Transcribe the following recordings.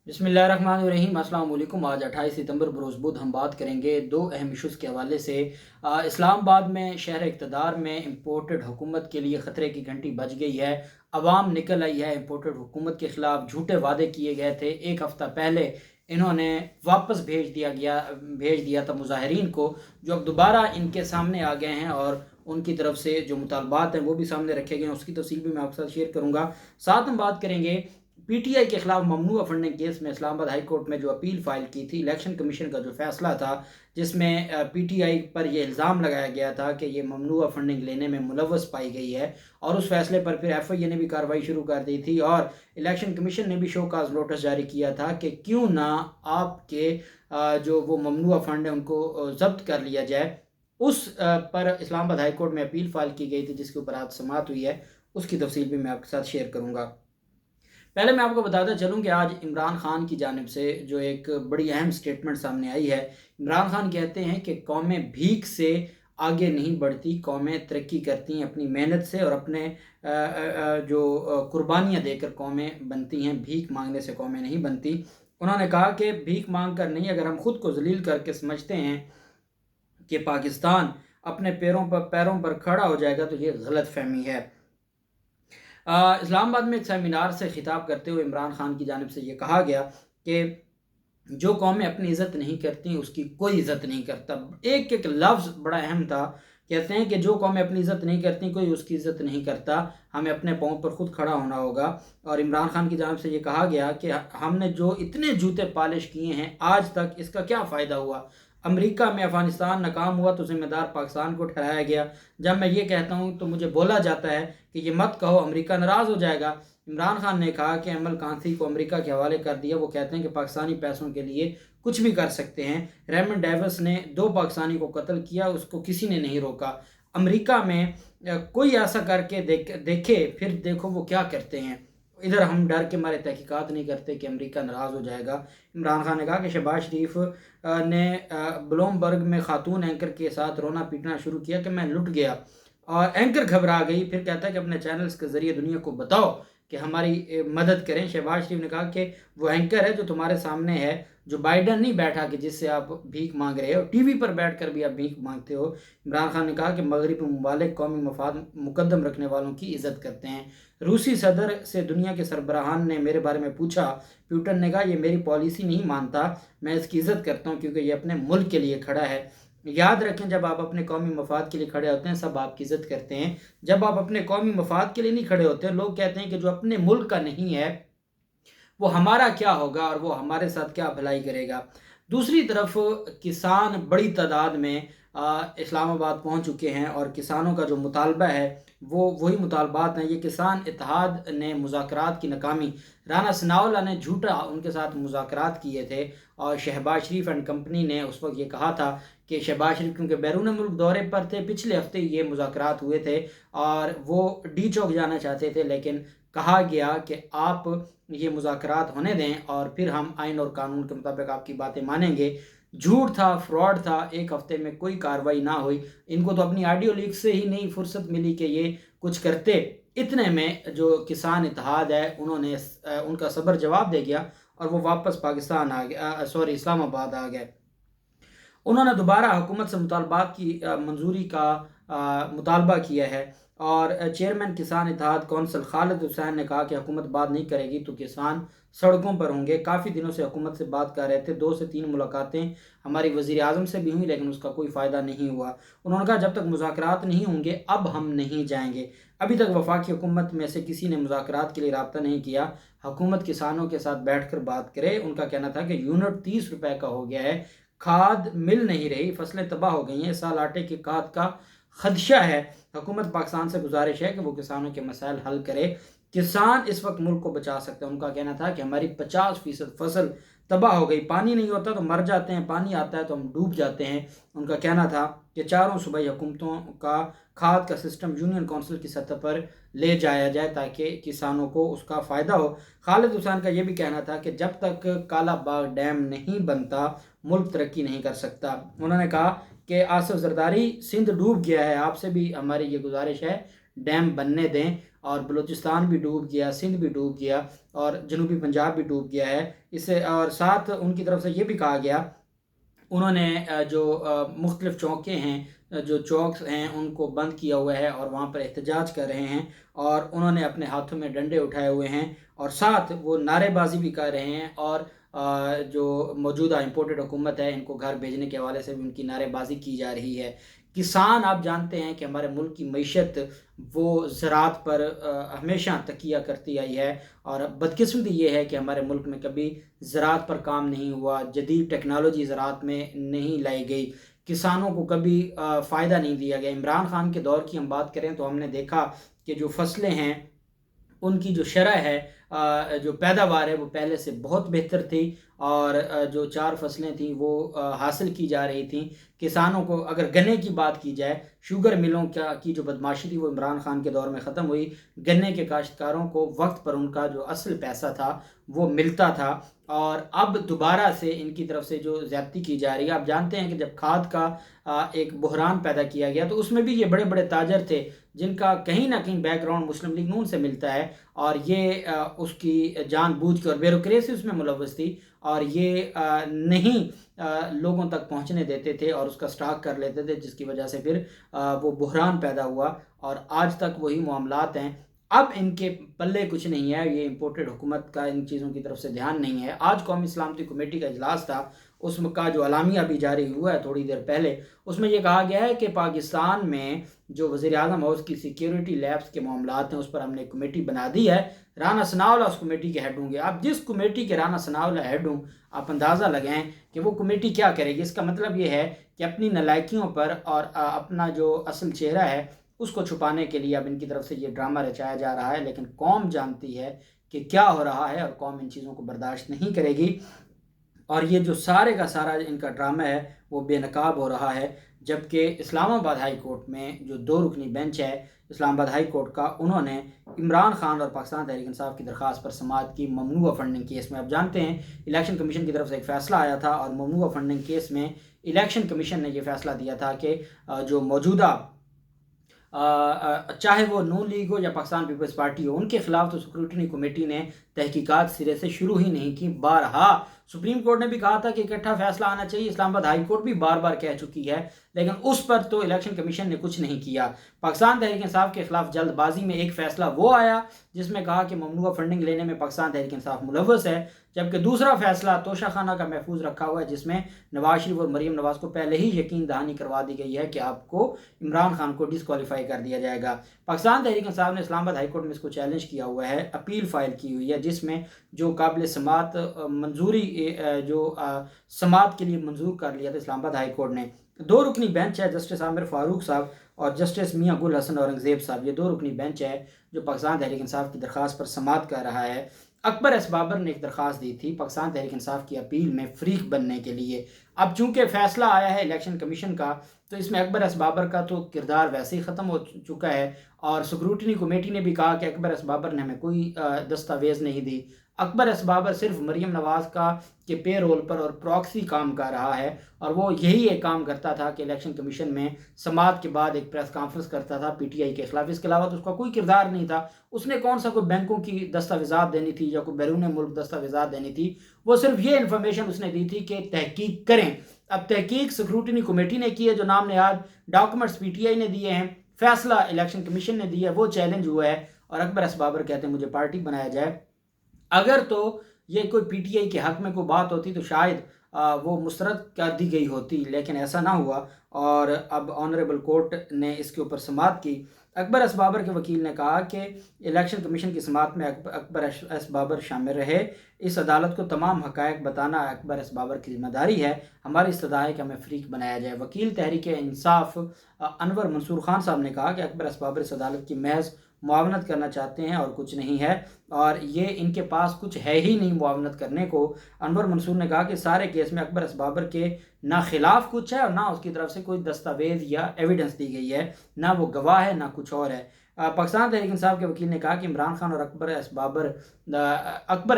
बिस्मिल्लाहिर्रहमानिर्रहीम। अस्सलाम वालेकुम। आज 28 सितंबर बरोज़ बुध हम बात करेंगे दो अहम इशूज़ के हवाले से। इस्लामाबाद में शहर इक़्तिदार में इम्पोर्टेड हुकूमत के लिए ख़तरे की घंटी बज गई है। अवाम निकल आई है इम्पोर्टेड हुकूमत के ख़िलाफ़। झूठे वादे किए गए थे। एक हफ़्ता पहले इन्होंने वापस भेज दिया था मुज़ाहिरीन को, जो अब दोबारा इनके सामने आ गए हैं और उनकी तरफ से जो मुतालबात हैं वो भी सामने रखे गए हैं। उसकी तफसील भी मैं आपके साथ शेयर करूँगा। साथ हम बात करेंगे पीटीआई के खिलाफ ममनुआ फंडिंग केस में इस्लामाबाद हाई कोर्ट में जो अपील फाइल की थी। इलेक्शन कमीशन का जो फैसला था, जिसमें पीटीआई पर यह इल्ज़ाम लगाया गया था कि ये ममनुआ फंडिंग लेने में मुलव्वस पाई गई है, और उस फैसले पर फिर एफआईए ने भी कार्रवाई शुरू कर दी थी और इलेक्शन कमीशन ने भी शो काज नोटिस जारी किया था कि क्यों ना आपके जो वो ममनुआ फंड है उनको जब्त कर लिया जाए। उस पर इस्लामाबाद हाई कोर्ट में अपील फाइल की गई थी, जिसके ऊपर आज समाअत हुई है। उसकी तफसील भी मैं आपके साथ शेयर करूँगा। पहले मैं आपको बताता चलूं कि आज इमरान खान की जानिब से जो एक बड़ी अहम स्टेटमेंट सामने आई है। इमरान खान कहते हैं कि कौमें भीख से आगे नहीं बढ़ती, कौमें तरक्की करती हैं अपनी मेहनत से और अपने जो कुर्बानियाँ देकर कौमें बनती हैं। भीख मांगने से कौमें नहीं बनती। उन्होंने कहा कि भीख मांग कर नहीं, अगर हम खुद को जलील करके समझते हैं कि पाकिस्तान अपने पैरों पर खड़ा हो जाएगा, तो ये गलत फहमी है। इस्लामाबाद में एक सेमिनार से खिताब करते हुए इमरान खान की जानिब से ये कहा गया कि जो कौमें अपनी इज़्ज़त नहीं करती उसकी कोई इज़्ज़त नहीं करता। एक एक लफ्ज़ बड़ा अहम था। कहते हैं कि जो कौमें अपनी इज़्ज़त नहीं करती कोई उसकी इज़्ज़त नहीं करता, हमें अपने पाँव पर खुद खड़ा होना होगा। और इमरान खान की जानिब से ये कहा गया कि हमने जो इतने जूते पॉलिश किए हैं आज तक, इसका क्या फ़ायदा हुआ। अमेरिका में अफ़गानिस्तान नाकाम हुआ तो ज़िम्मेदार पाकिस्तान को ठहराया गया। जब मैं ये कहता हूँ तो मुझे बोला जाता है कि ये मत कहो, अमेरिका नाराज़ हो जाएगा। इमरान खान ने कहा कि अमल कांसी को अमेरिका के हवाले कर दिया। वो कहते हैं कि पाकिस्तानी पैसों के लिए कुछ भी कर सकते हैं। रेमंड डेविस ने 2 पाकिस्तानी को कत्ल किया, उसको किसी ने नहीं रोका। अमेरिका में कोई ऐसा करके देखे, फिर देखो वो क्या करते हैं। इधर हम डर के मारे तहकीकात नहीं करते कि अमेरिका नाराज़ हो जाएगा। इमरान खान ने कहा कि शहबाज शरीफ ने ब्लूमबर्ग में खातून एंकर के साथ रोना पीटना शुरू किया कि मैं लुट गया, और एंकर घबरा गई। फिर कहता है कि अपने चैनल्स के ज़रिए दुनिया को बताओ कि हमारी मदद करें। शहबाज शरीफ ने कहा कि वो एंकर है जो तुम्हारे सामने है, जो बाइडन नहीं बैठा कि जिससे आप भीख मांग रहे हो, टीवी पर बैठकर भी आप भीख मांगते हो। इमरान खान ने कहा कि मगरबी ममालिक कौमी मफाद मुकद्दम रखने वालों की इज़्ज़त करते हैं। रूसी सदर से दुनिया के सरबराहान ने मेरे बारे में पूछा। प्यूटन ने कहा ये मेरी पॉलिसी नहीं मानता, मैं इसकी इज़्ज़त करता हूँ क्योंकि ये अपने मुल्क के लिए खड़ा है। याद रखें, जब आप अपने कौमी मफाद के लिए खड़े होते हैं सब आपकी इज़्ज़त करते हैं। जब आप अपने कौमी मफाद के लिए नहीं खड़े होते, लोग कहते हैं कि जो अपने मुल्क का नहीं है वो हमारा क्या होगा और वो हमारे साथ क्या भलाई करेगा। दूसरी तरफ किसान बड़ी तादाद में इस्लामाबाद पहुंच चुके हैं और किसानों का जो मुतालबा है वो वही मुतालबात हैं। ये किसान इत्तेहाद ने मुज़ाकरात की नाकामी, राना सनाउल्लाह ने झूठा उनके साथ मुज़ाकरात किए थे और शहबाज शरीफ एंड कंपनी ने उस वक्त ये कहा था कि शहबाज शरीफ क्योंकि बैरून मुल्क दौरे पर थे, पिछले हफ्ते ये मुज़ाकरात हुए थे और वो डी चौक जाना चाहते थे, लेकिन कहा गया कि आप ये मुज़ाकरात होने दें और फिर हम आइन और कानून के मुताबिक आपकी बातें मानेंगे। झूठ था, फ्रॉड था। एक हफ्ते में कोई कार्रवाई ना हुई। इनको तो अपनी ऑडियो लीक से ही नहीं फुर्सत मिली कि ये कुछ करते। इतने में जो किसान इत्तेहाद है उन्होंने उनका सब्र जवाब दे गया और वो वापस पाकिस्तान आ गए, सॉरी इस्लामाबाद आ गए। उन्होंने दोबारा हुकूमत से मुतालबात की मंजूरी का मुतालबा किया है और चेयरमैन किसान इत्तेहाद कौंसल खालिद हुसैन ने कहा कि हुकूमत बात नहीं करेगी तो किसान सड़कों पर होंगे। काफ़ी दिनों से हुकूमत से बात कर रहे थे, 2 से 3 मुलाकातें हमारी वज़ीर आज़म से भी हुई लेकिन उसका कोई फ़ायदा नहीं हुआ। उन्होंने कहा जब तक मुज़ाकरात नहीं होंगे अब हम नहीं जाएंगे। अभी तक वफाकी हुकूमत में से किसी ने मुज़ाकरात के लिए रब्ता नहीं किया। हुकूमत किसानों के साथ बैठ कर बात करे। उनका कहना था कि यूनिट 30 रुपये का हो गया है, खाद मिल नहीं रही, फसलें तबाह हो गई हैं, इस साल आटे की खाद का खदशा है। हुकूमत पाकिस्तान से गुजारिश है कि वो किसानों के मसाइल हल करे। किसान इस वक्त मुल्क को बचा सकते हैं। उनका कहना था कि हमारी 50% फसल तबाह हो गई, पानी नहीं होता तो मर जाते हैं, पानी आता है तो हम डूब जाते हैं। उनका कहना था कि चारों सूबाई हुकूमतों का खाद का सिस्टम यूनियन कौंसिल की सतह पर ले जाया जाए ताकि किसानों को उसका फ़ायदा हो। खालिद हुसैन का ये भी कहना था कि जब तक काला बाग डैम नहीं बनता मुल्क तरक्की नहीं कर सकता। उन्होंने कहा कि आसिफ जरदारी, सिंध डूब गया है, आपसे भी हमारी ये गुजारिश है डैम बनने दें। اور بلوچستان بھی ڈوب گیا، سندھ بھی ڈوب گیا اور جنوبی پنجاب بھی ڈوب گیا ہے اس سے۔ اور ساتھ ان کی طرف سے یہ بھی کہا گیا، انہوں نے جو مختلف چوکیں ہیں، جو چوکس ہیں، ان کو بند کیا ہوا ہے اور وہاں پر احتجاج کر رہے ہیں، اور انہوں نے اپنے ہاتھوں میں ڈنڈے اٹھائے ہوئے ہیں، اور ساتھ وہ نعرے بازی بھی کر رہے ہیں، اور جو موجودہ امپورٹڈ حکومت ہے ان کو گھر بھیجنے کے حوالے سے بھی ان کی نعرے بازی کی جا رہی ہے۔ کسان، آپ جانتے ہیں کہ ہمارے ملک کی معیشت وہ زراعت پر ہمیشہ تکیہ کرتی آئی ہے، اور بدقسمتی یہ ہے کہ ہمارے ملک میں کبھی زراعت پر کام نہیں ہوا، جدید ٹیکنالوجی زراعت میں نہیں لائی گئی، کسانوں کو کبھی فائدہ نہیں دیا گیا۔ عمران خان کے دور کی ہم بات کریں تو ہم نے دیکھا کہ جو فصلیں ہیں ان کی جو شرح ہے، جو پیداوار ہے وہ پہلے سے بہت بہتر تھی، اور جو 4 فصلیں تھیں وہ حاصل کی جا رہی تھیں۔ کسانوں کو، اگر گنے کی بات کی جائے، شوگر ملوں کی جو بدماشی تھی وہ عمران خان کے دور میں ختم ہوئی، گنے کے کاشتکاروں کو وقت پر ان کا جو اصل پیسہ تھا وہ ملتا تھا، اور اب دوبارہ سے ان کی طرف سے جو زیادتی کی جا رہی ہے۔ آپ جانتے ہیں کہ جب کھاد کا ایک بحران پیدا کیا گیا تو اس میں بھی یہ بڑے بڑے تاجر تھے جن کا کہیں نہ کہیں بیک گراؤنڈ مسلم لیگ نون سے ملتا ہے، اور یہ اس کی جان بوجھ کے اور بیوروکریسی اس میں ملوث تھی، اور یہ نہیں لوگوں تک پہنچنے دیتے تھے اور اس کا سٹاک کر لیتے تھے، جس کی وجہ سے پھر وہ بحران پیدا ہوا، اور آج تک وہی معاملات ہیں۔ اب ان کے پلے کچھ نہیں ہے، یہ امپورٹڈ حکومت کا ان چیزوں کی طرف سے دھیان نہیں ہے۔ آج قومی سلامتی کمیٹی کا اجلاس تھا، اس کا جو اعلامیہ بھی جاری ہوا ہے تھوڑی دیر پہلے، اس میں یہ کہا گیا ہے کہ پاکستان میں جو وزیر اعظم ہاؤس کی سیکیورٹی لیبس کے معاملات ہیں اس پر ہم نے کمیٹی بنا دی ہے، رانا ثناءاللہ اس کمیٹی کے ہیڈ ہوں گے۔ اب جس کمیٹی کے رانا ثناءاللہ ہیڈ ہوں، آپ اندازہ لگائیں کہ وہ کمیٹی کیا کرے گی۔ اس کا مطلب یہ ہے کہ اپنی نالائکیوں پر اور اپنا جو اصل چہرہ ہے اس کو چھپانے کے لیے اب ان کی طرف سے یہ ڈرامہ رچایا جا رہا ہے، لیکن قوم جانتی ہے کہ کیا ہو رہا ہے، اور قوم ان چیزوں کو برداشت نہیں کرے گی، اور یہ جو سارے کا سارا ان کا ڈرامہ ہے وہ بے نقاب ہو رہا ہے۔ جبکہ اسلام آباد ہائی کورٹ میں جو 2 رکنی بینچ ہے اسلام آباد ہائی کورٹ کا، انہوں نے عمران خان اور پاکستان تحریک انصاف کی درخواست پر سماعت کی ممنوعہ فنڈنگ کیس میں۔ اب جانتے ہیں الیکشن کمیشن کی طرف سے ایک فیصلہ آیا تھا، اور ممنوعہ فنڈنگ کیس میں الیکشن کمیشن نے یہ فیصلہ دیا تھا کہ جو موجودہ چاہے وہ نون لیگ ہو یا پاکستان پیپلز پارٹی ہو، ان کے خلاف تو اسکروٹنی کمیٹی نے تحقیقات سرے سے شروع ہی نہیں کی۔ بارہا سپریم کورٹ نے بھی کہا تھا کہ اکٹھا فیصلہ آنا چاہیے، اسلام آباد ہائی کورٹ بھی بار بار کہہ چکی ہے، لیکن اس پر تو الیکشن کمیشن نے کچھ نہیں کیا۔ پاکستان تحریک انصاف کے خلاف جلد بازی میں ایک فیصلہ وہ آیا جس میں کہا کہ ممنوعہ فنڈنگ لینے میں پاکستان تحریک انصاف ملوث ہے، جبکہ دوسرا فیصلہ توشہ خانہ کا محفوظ رکھا ہوا ہے جس میں نواز شریف اور مریم نواز کو پہلے ہی یقین دہانی کروا دی گئی ہے کہ آپ کو عمران خان کو ڈسکوالیفائی کر دیا جائے گا۔ پاکستان تحریک انصاف نے اسلام آباد ہائی کورٹ میں اس کو چیلنج کیا ہوا ہے، اپیل فائل کی ہوئی ہے، جس میں جو قابل سماعت منظوری جو سماعت کے لیے منظور کر لیا تھا اسلام آباد ہائی کورٹ نے۔ 2 رکنی بینچ ہے، جسٹس عامر فاروق صاحب اور جسٹس میاں گل حسن اورنگزیب صاحب، یہ 2 رکنی بینچ ہے جو پاکستان تحریک انصاف کی درخواست پر سماعت کر رہا ہے۔ اکبر ایس بابر نے ایک درخواست دی تھی پاکستان تحریک انصاف کی اپیل میں فریق بننے کے لیے۔ اب چونکہ فیصلہ آیا ہے الیکشن کمیشن کا تو اس میں اکبر ایس بابر کا تو کردار ویسے ہی ختم ہو چکا ہے، اور سکروٹنی کمیٹی نے بھی کہا کہ اکبر ایس بابر نے ہمیں کوئی دستاویز نہیں دی۔ اکبر ایس بابر صرف مریم نواز کا کے پے رول پر اور پراکسی کام کر رہا ہے، اور وہ یہی ایک کام کرتا تھا کہ الیکشن کمیشن میں سماعت کے بعد ایک پریس کانفرنس کرتا تھا پی ٹی آئی کے خلاف، اس کے علاوہ تو اس کا کوئی کردار نہیں تھا۔ اس نے کون سا کوئی بینکوں کی دستاویزات دینی تھی یا کوئی بیرون ملک دستاویزات دینی تھی، وہ صرف یہ انفارمیشن اس نے دی تھی کہ تحقیق کریں۔ اب تحقیق سکروٹنی کمیٹی نے کی ہے، جو نام نہاد ڈاکومنٹس پی ٹی آئی نے دیے ہیں، فیصلہ الیکشن کمیشن نے دیا ہے، وہ چیلنج ہوا ہے، اور اکبر ایس بابر کہتے ہیں مجھے پارٹی بنایا جائے۔ اگر تو یہ کوئی پی ٹی آئی کے حق میں کوئی بات ہوتی تو شاید وہ مسترد کر دی گئی ہوتی، لیکن ایسا نہ ہوا، اور اب آنریبل کورٹ نے اس کے اوپر سماعت کی۔ اکبر ایس بابر کے وکیل نے کہا کہ الیکشن کمیشن کی سماعت میں اکبر ایس بابر شامل رہے، اس عدالت کو تمام حقائق بتانا اکبر ایس بابر کی ذمہ داری ہے، ہماری استدعا ہے کہ ہمیں فریق بنایا جائے۔ وکیل تحریک انصاف انور منصور خان صاحب نے کہا کہ اکبر ایس بابر اس عدالت کی محض معاونت کرنا چاہتے ہیں اور کچھ نہیں ہے، اور یہ ان کے پاس کچھ ہے ہی نہیں معاونت کرنے کو۔ انور منصور نے کہا کہ سارے کیس میں اکبر ایس بابر کے نہ خلاف کچھ ہے اور نہ اس کی طرف سے کوئی دستاویز یا ایویڈنس دی گئی ہے، نہ وہ گواہ ہے نہ کچھ اور ہے۔ पाकिस्तान तहरीक इंसाफ के वकील ने कहा कि इमरान खान और अकबर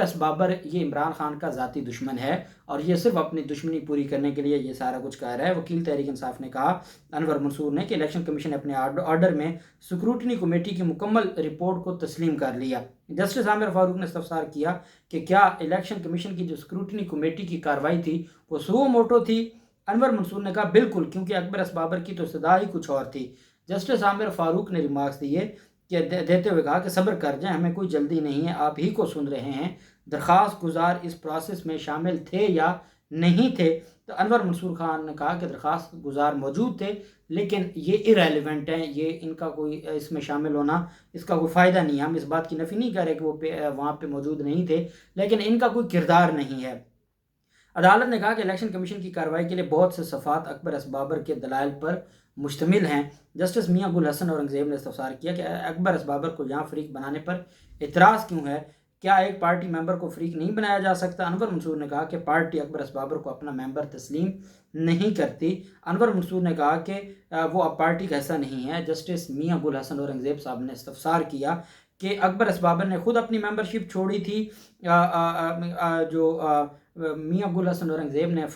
एस बाबर ये इमरान खान का ज़ाती दुश्मन है और ये सिर्फ अपनी दुश्मनी पूरी करने के लिए ये सारा कुछ कह रहा है। वकील तहरीक इंसाफ ने कहा अनवर मंसूर ने कि इलेक्शन कमीशन ने अपने ऑर्डर में स्क्रूटनी कमेटी की मुकम्मल रिपोर्ट को तस्लीम कर लिया। जस्टिस आमिर फारूक ने इस्तफसार किया कि क्या इलेक्शन कमीशन की जो स्क्रूटनी कमेटी की कार्रवाई थी वो सुओ मोटो थी। अनवर मंसूर ने कहा बिल्कुल, क्योंकि अकबर एस बाबर की तो सदा ही कुछ और थी। जस्टिस आमिर फारूक ने रिमार्क्स दिए कि देते हुए कहा कि सब्र कर जाएं, हमें कोई जल्दी नहीं है, आप ही को सुन रहे हैं। दरख्वास्त गुजार इस प्रोसेस में शामिल थे या नहीं थे? तो अनवर मंसूर खान ने कहा कि दरख्वास्त गुजार मौजूद थे, लेकिन ये इरेलीवेंट हैं, ये इनका कोई इसमें शामिल होना इसका कोई फ़ायदा नहीं है। हम इस बात की नफ़ी नहीं कर रहे कि वो वहाँ पे मौजूद नहीं थे, लेकिन इनका कोई किरदार नहीं है। अदालत ने कहा कि इलेक्शन कमीशन की कार्रवाई के लिए बहुत से सफ़ात अकबर एस बाबर के दलाइल पर मुश्तमिल हैं। जस्टिस मियां गुल हसन औरंगज़ेब ने इस्तफसार किया कि अकबर एस बाबर को यहाँ फ़रीक बनाने पर इतराज़ क्यों है, क्या एक पार्टी मेंबर को फ़रीक नहीं बनाया जा सकता? अनवर मंसूर ने कहा कि पार्टी अकबर एस बाबर को अपना मेंबर तस्लीम नहीं करती। अनवर मंसूर ने कहा कि वो अब पार्टी का हिस्सा नहीं है। जस्टिस मियां गुल हसन औरंगज़ेब साहब ने इस्तफसार किया कि अकबर एस बाबर ने खुद अपनी मेंबरशिप छोड़ी थी। मियां गुल हसन औरंगज़ेब ने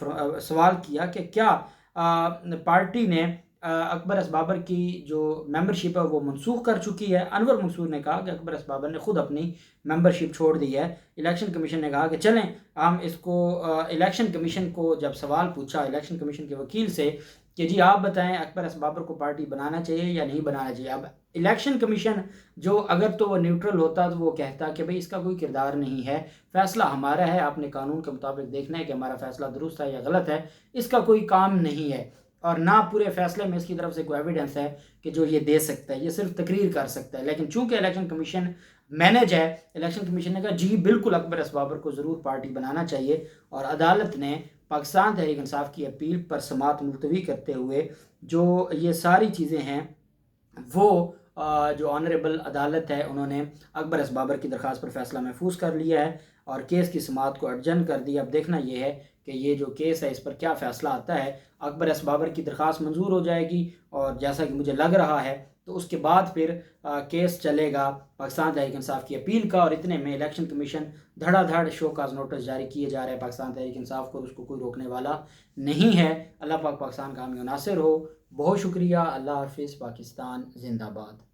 सवाल किया कि क्या पार्टी ने अकबर एस बाबर की जो मेंबरशिप है वो मनसूख कर चुकी है। अनवर मंसूर ने कहा कि अकबर एस बाबर ने खुद अपनी मेंबरशिप छोड़ दी है। इलेक्शन कमीशन ने कहा कि चलें हम इसको इलेक्शन कमीशन को जब सवाल पूछा इलेक्शन कमीशन के वकील से कि जी आप बताएं अकबर एस बाबर को पार्टी बनाना चाहिए या नहीं बनाना चाहिए, अब इलेक्शन कमीशन जो अगर तो वो न्यूट्रल होता तो वो कहता कि भाई इसका कोई किरदार नहीं है, फ़ैसला हमारा है, आपने कानून के मुताबिक देखना है कि हमारा फ़ैसला दुरुस्त है या गलत है, इसका कोई काम नहीं है और ना पूरे फैसले में इसकी तरफ से कोई एविडेंस है कि जो ये दे सकता है, ये सिर्फ तकरीर कर सकता है। लेकिन चूंकि इलेक्शन कमीशन मैनेज है, इलेक्शन कमीशन ने कहा जी बिल्कुल अकबर एस बाबर को ज़रूर पार्टी बनाना चाहिए और अदालत ने पाकिस्तान तहरीक इंसाफ की अपील पर समाअत मुलतवी करते हुए जो ये सारी चीज़ें हैं वो जो ऑनरेबल अदालत है उन्होंने अकबर एस बाबर की दरख्वास्त पर फैसला महफूज कर लिया है और केस की समाअत को अर्जन कर दिया। अब देखना ये है कि ये जो केस है इस पर क्या फ़ैसला आता है। अकबर एस बाबर की दरख्वास्त मंजूर हो जाएगी और जैसा कि मुझे लग रहा है तो उसके बाद फिर केस चलेगा पाकिस्तान तहरीक इंसाफ की अपील का और इतने में इलेक्शन कमीशन धड़ाधड़ शोकाज नोटिस जारी किए जा रहे हैं पाकिस्तान तहरीक इंसाफ को, उसको कोई रोकने वाला नहीं है। अल्लाह पाक पाकिस्तान का हामी नासिर हो। बहुत शुक्रिया। अल्लाह हाफिज़। पाकिस्तान जिंदाबाद।